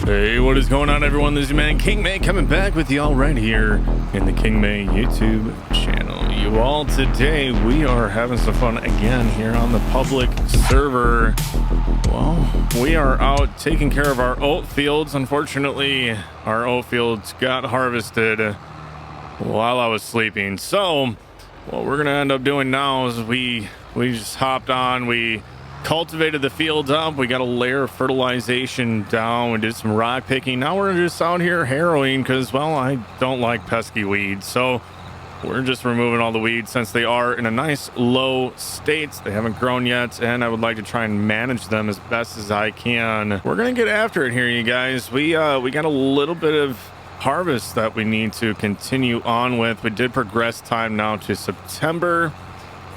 Hey, what is going on, everyone? This is your man King May coming back with y'all right here in the King May YouTube channel. You all, today we are having some fun again here on the public server. Well, we are out taking care of our oat fields. Unfortunately, our oat fields got harvested while I was sleeping. So what we're gonna end up doing now is we just hopped on, we cultivated the fields up, we got a layer of fertilization down, we did some rock picking. Now we're just out here harrowing because, well, I don't like pesky weeds, so we're just removing all the weeds since they are in a nice low state. They haven't grown yet, and I would like to try and manage them as best as I can. We're gonna get after it here, you guys. We got a little bit of harvest that we need to continue on with. We did progress time now to September.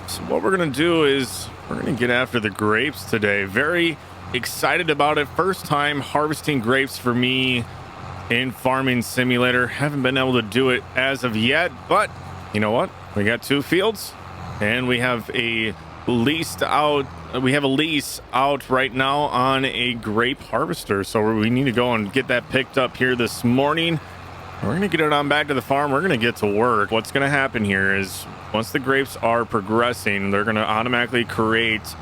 So what we're gonna do is we're gonna get after the grapes today. Very excited about it. First time harvesting grapes for me in Farming Simulator. Haven't been able to do it as of yet, but you know what? We got 2 fields and we have a lease out right now on a grape harvester. So we need to go and get that picked up here this morning. We're gonna get it on back to the farm. We're gonna get to work. What's gonna happen here is once the grapes are progressing, they're gonna automatically create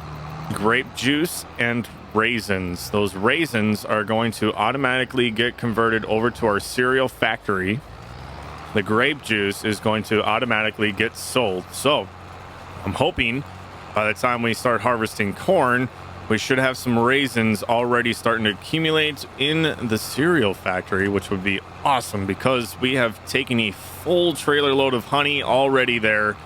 grape juice and raisins. Those raisins are going to automatically get converted over to our cereal factory. The grape juice is going to automatically get sold. So I'm hoping by the time we start harvesting corn, we should have some raisins already starting to accumulate in the cereal factory, which would be awesome because we have taken a full trailer load of honey already there.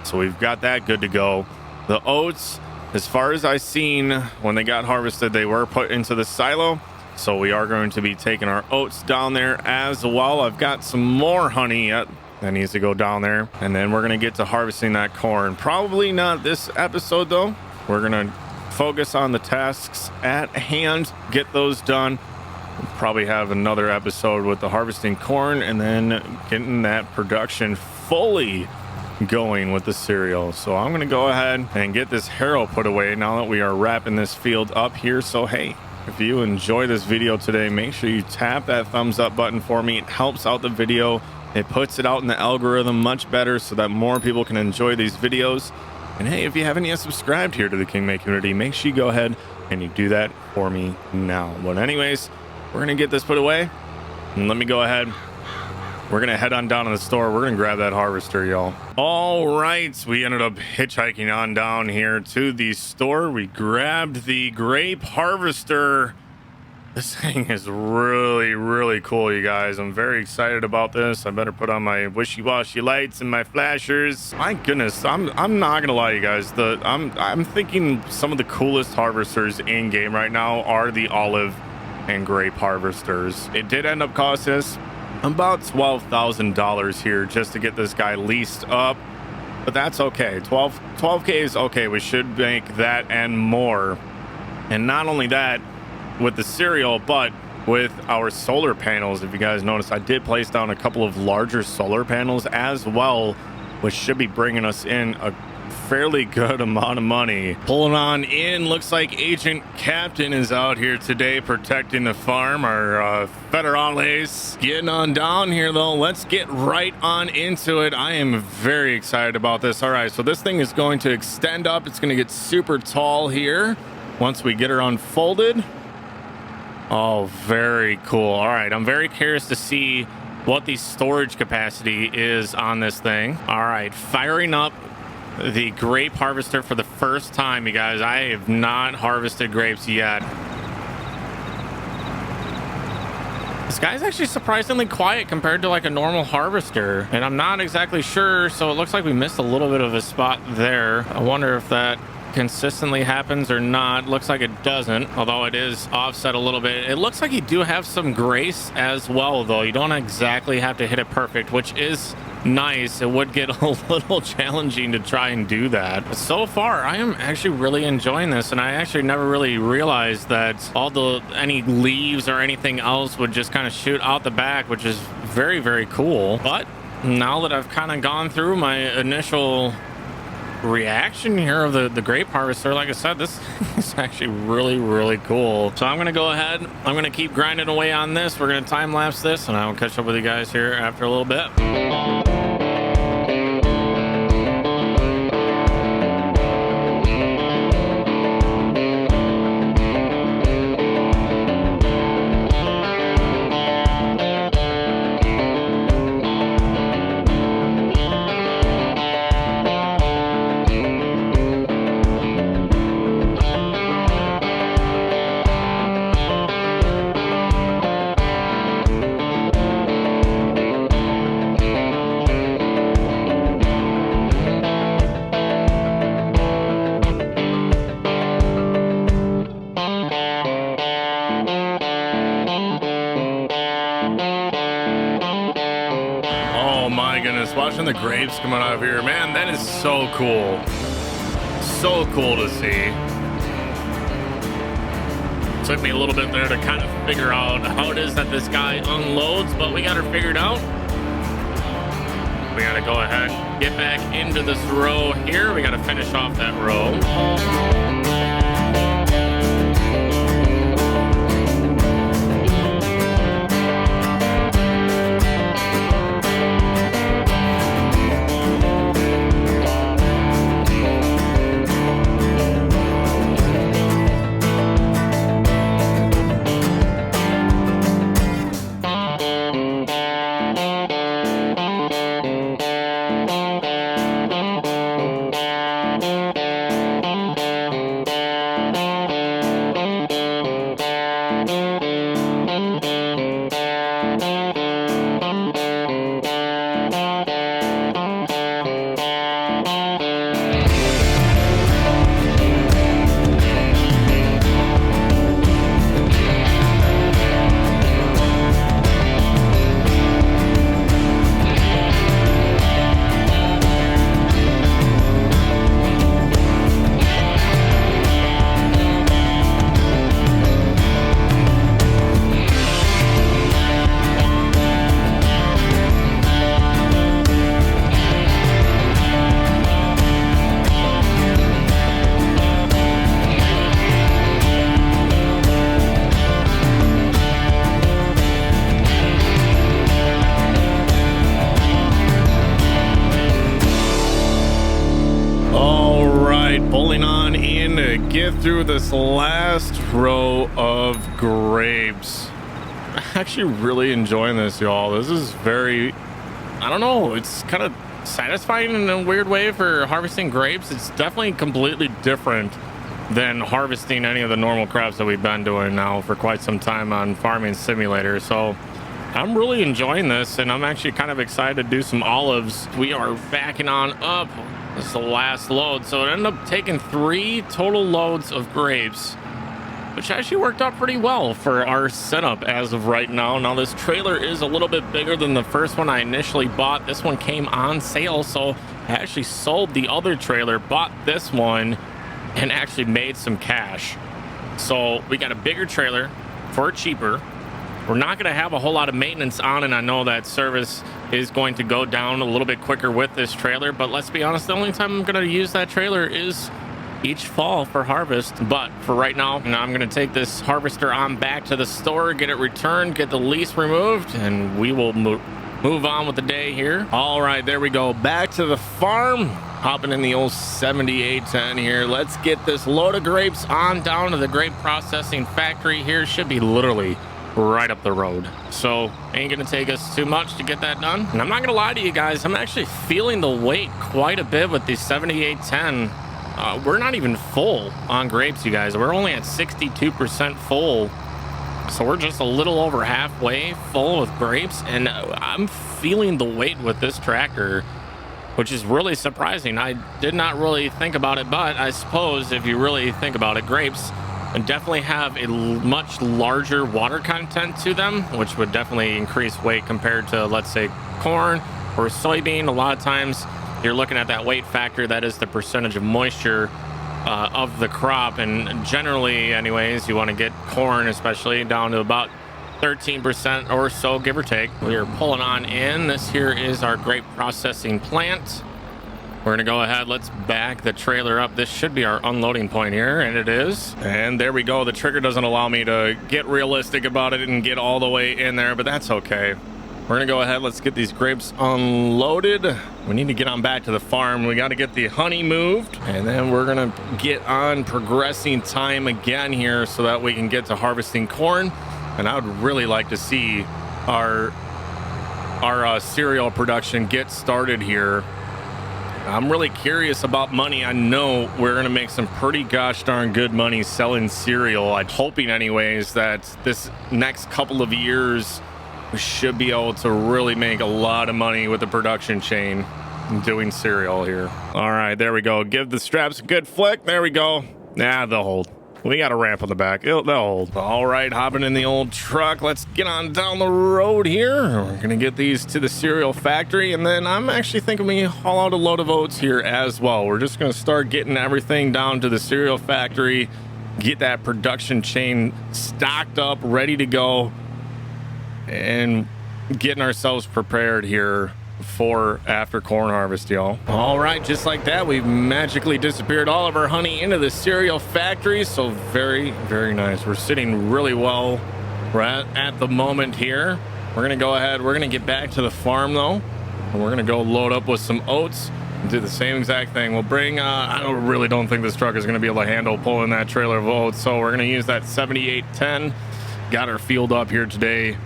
So we've got that good to go. The oats, as far as I've seen, when they got harvested, they were put into the silo. So we are going to be taking our oats down there as well. I've got some more honey that needs to go down there. And then we're going to get to harvesting that corn. Probably not this episode, though. We're going to focus on the tasks at hand, get those done. We'll probably have another episode with the harvesting corn and then getting that production fully going with the cereal. So I'm going to go ahead and get this harrow put away now that we are wrapping this field up here. So hey, if you enjoy this video today, make sure you tap that thumbs up button for me. It helps out the video. It puts it out in the algorithm much better so that more people can enjoy these videos. And hey, if you haven't yet subscribed here to the King May community, make sure you go ahead and you do that for me now. But anyways, we're going to get this put away. And let me go ahead. We're going to head on down to the store. We're going to grab that harvester, y'all. All right. We ended up hitchhiking on down here to the store. We grabbed the grape harvester. This thing is really, really cool, you guys. I'm very excited about this. I better put on my wishy-washy lights and my flashers. My goodness, I'm not gonna lie, you guys. I'm thinking some of the coolest harvesters in game right now are the olive and grape harvesters. It did end up costing us about $12,000 here just to get this guy leased up, but that's okay. 12K is okay. We should make that and more. And not only that, with the cereal, but with our solar panels. If you guys notice, I did place down a couple of larger solar panels as well, which should be bringing us in a fairly good amount of money. Pulling on in, looks like Agent Captain is out here today protecting the farm. Our federales getting on down here, though. Let's get right on into it. I am very excited about this. All right, so this thing is going to extend up. It's going to get super tall here once we get her unfolded. Oh, very cool. All right, I'm very curious to see what the storage capacity is on this thing. All right, firing up the grape harvester for the first time, you guys. I have not harvested grapes yet. This guy's actually surprisingly quiet compared to like a normal harvester, and I'm not exactly sure, so it looks like we missed a little bit of a spot there. I wonder if that consistently happens or not. Looks like it doesn't, although it is offset a little bit. It looks like you do have some grace as well, though. You don't exactly have to hit it perfect, which is nice. It would get a little challenging to try and do that. But so far, I am actually really enjoying this, and I actually never really realized that any leaves or anything else would just kind of shoot out the back, which is very, very cool. But now that I've kind of gone through my initial reaction here of the grape harvester. Like I said, this is actually really cool. So I'm gonna go ahead, I'm gonna keep grinding away on this. We're gonna time lapse this, and I'll catch up with you guys here after a little bit. Watching the grapes coming out of here, man, that is so cool. So cool to see. Took me a little bit there to kind of figure out how it is that this guy unloads, but we got her figured out. We got to go ahead, get back into this row here. We got to finish off that row. Pulling on in to get through this last row of grapes. I'm actually really enjoying this, y'all. This is very, I don't know, it's kind of satisfying in a weird way for harvesting grapes. It's definitely completely different than harvesting any of the normal crops that we've been doing now for quite some time on Farming Simulator. So I'm really enjoying this, and I'm actually kind of excited to do some olives. We are backing on up. This is the last load, so it ended up taking 3 total loads of grapes, which actually worked out pretty well for our setup as of right now. Now this trailer is a little bit bigger than the first one I initially bought. This one came on sale, so I actually sold the other trailer, bought this one, and actually made some cash. So we got a bigger trailer for cheaper. We're not going to have a whole lot of maintenance on, and I know that service is going to go down a little bit quicker with this trailer, but let's be honest, the only time I'm going to use that trailer is each fall for harvest. But for right now, I'm going to take this harvester on back to the store, get it returned, get the lease removed, and we will move on with the day here. All right, there we go, back to the farm, hopping in the old 7810 here. Let's get this load of grapes on down to the grape processing factory here. Should be literally right up the road, so ain't gonna take us too much to get that done. And I'm not gonna lie to you guys, I'm actually feeling the weight quite a bit with the 7810. We're not even full on grapes, you guys. We're only at 62% full, so we're just a little over halfway full with grapes, and I'm feeling the weight with this tractor, which is really surprising. I did not really think about it, but I suppose if you really think about it, grapes and definitely have a much larger water content to them, which would definitely increase weight compared to, let's say, corn or soybean. A lot of times you're looking at that weight factor, that is the percentage of moisture of the crop, and generally anyways, you want to get corn especially down to about 13% or so, give or take. We are pulling on in. This here is our grape processing plant. We're gonna go ahead, let's back the trailer up. This should be our unloading point here, and it is. And there we go. The trigger doesn't allow me to get realistic about it and get all the way in there, but that's okay. We're gonna go ahead, let's get these grapes unloaded. We need to get on back to the farm. We gotta get the honey moved, and then we're gonna get on progressing time again here so that we can get to harvesting corn. And I would really like to see our cereal production get started here. I'm really curious about money. I know we're gonna make some pretty gosh darn good money selling cereal. I'm hoping anyways that this next couple of years we should be able to really make a lot of money with the production chain doing cereal here. All right, there we go. Give the straps a good flick. There we go. Nah, they'll hold. We got a ramp on the back. They'll hold. All right, hopping in the old truck. Let's get on down the road here. We're gonna get these to the cereal factory, and then I'm actually thinking we haul out a load of oats here as well. We're just gonna start getting everything down to the cereal factory, get that production chain stocked up, ready to go, and getting ourselves prepared here for after corn harvest, y'all. All right, just like that, we've magically disappeared all of our honey into the cereal factory. So very, very nice. We're sitting really well right at the moment here. We're gonna go ahead, we're gonna get back to the farm though, and we're gonna go load up with some oats and do the same exact thing. We'll bring I really don't think this truck is gonna be able to handle pulling that trailer of oats, so we're gonna use that 7810. Got our field up here today.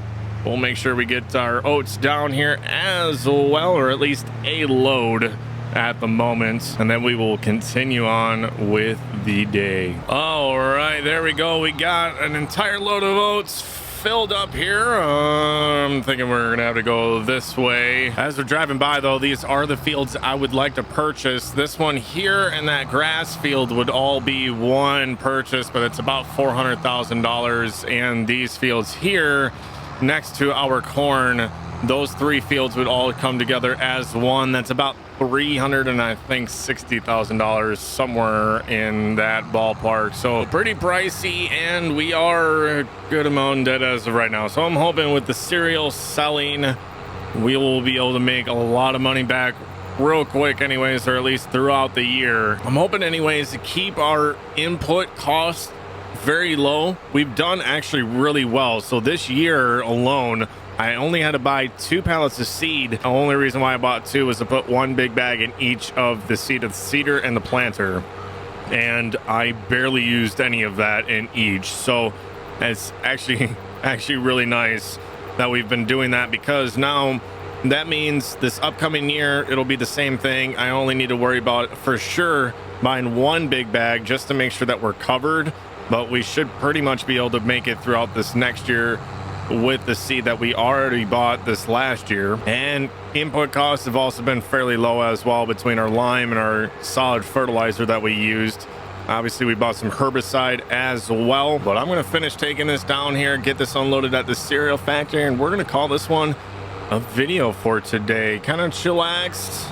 We'll make sure we get our oats down here as well, or at least a load at the moment, and then we will continue on with the day. All right, there we go. We got an entire load of oats filled up here. I'm thinking we're gonna have to go this way. As we're driving by though, these are the fields I would like to purchase. This one here and that grass field would all be one purchase, but it's about $400,000. And these fields here next to our corn, those three fields would all come together as one. That's about $360,000, somewhere in that ballpark. So pretty pricey, and we are a good amount in debt as of right now. So I'm hoping with the cereal selling, we will be able to make a lot of money back real quick anyways, or at least throughout the year. I'm hoping anyways to keep our input costs very low. We've done actually really well. So this year alone, I only had to buy 2 pallets of seed. The only reason why I bought 2 was to put 1 big bag in each of the seed of the seeder and the planter, and I barely used any of that in each. So it's actually really nice that we've been doing that, because now that means this upcoming year it'll be the same thing. I only need to worry about for sure buying 1 big bag just to make sure that we're covered. But we should pretty much be able to make it throughout this next year with the seed that we already bought this last year. And input costs have also been fairly low as well between our lime and our solid fertilizer that we used. Obviously, we bought some herbicide as well. But I'm going to finish taking this down here, get this unloaded at the cereal factory, and we're going to call this one a video for today. Kind of chillaxed.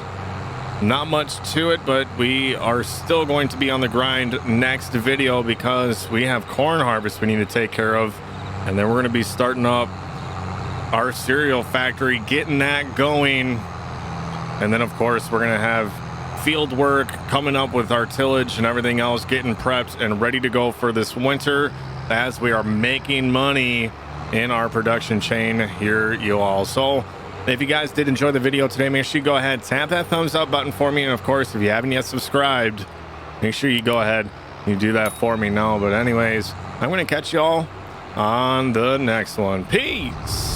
Not much to it, but we are still going to be on the grind next video because we have corn harvest we need to take care of, and then we're going to be starting up our cereal factory, getting that going, and then of course we're going to have field work coming up with our tillage and everything else, getting prepped and ready to go for this winter as we are making money in our production chain here, you all. So if you guys did enjoy the video today, make sure you go ahead, tap that thumbs up button for me. And of course, if you haven't yet subscribed, make sure you go ahead, you do that for me now. But anyways, I'm going to catch y'all on the next one. Peace.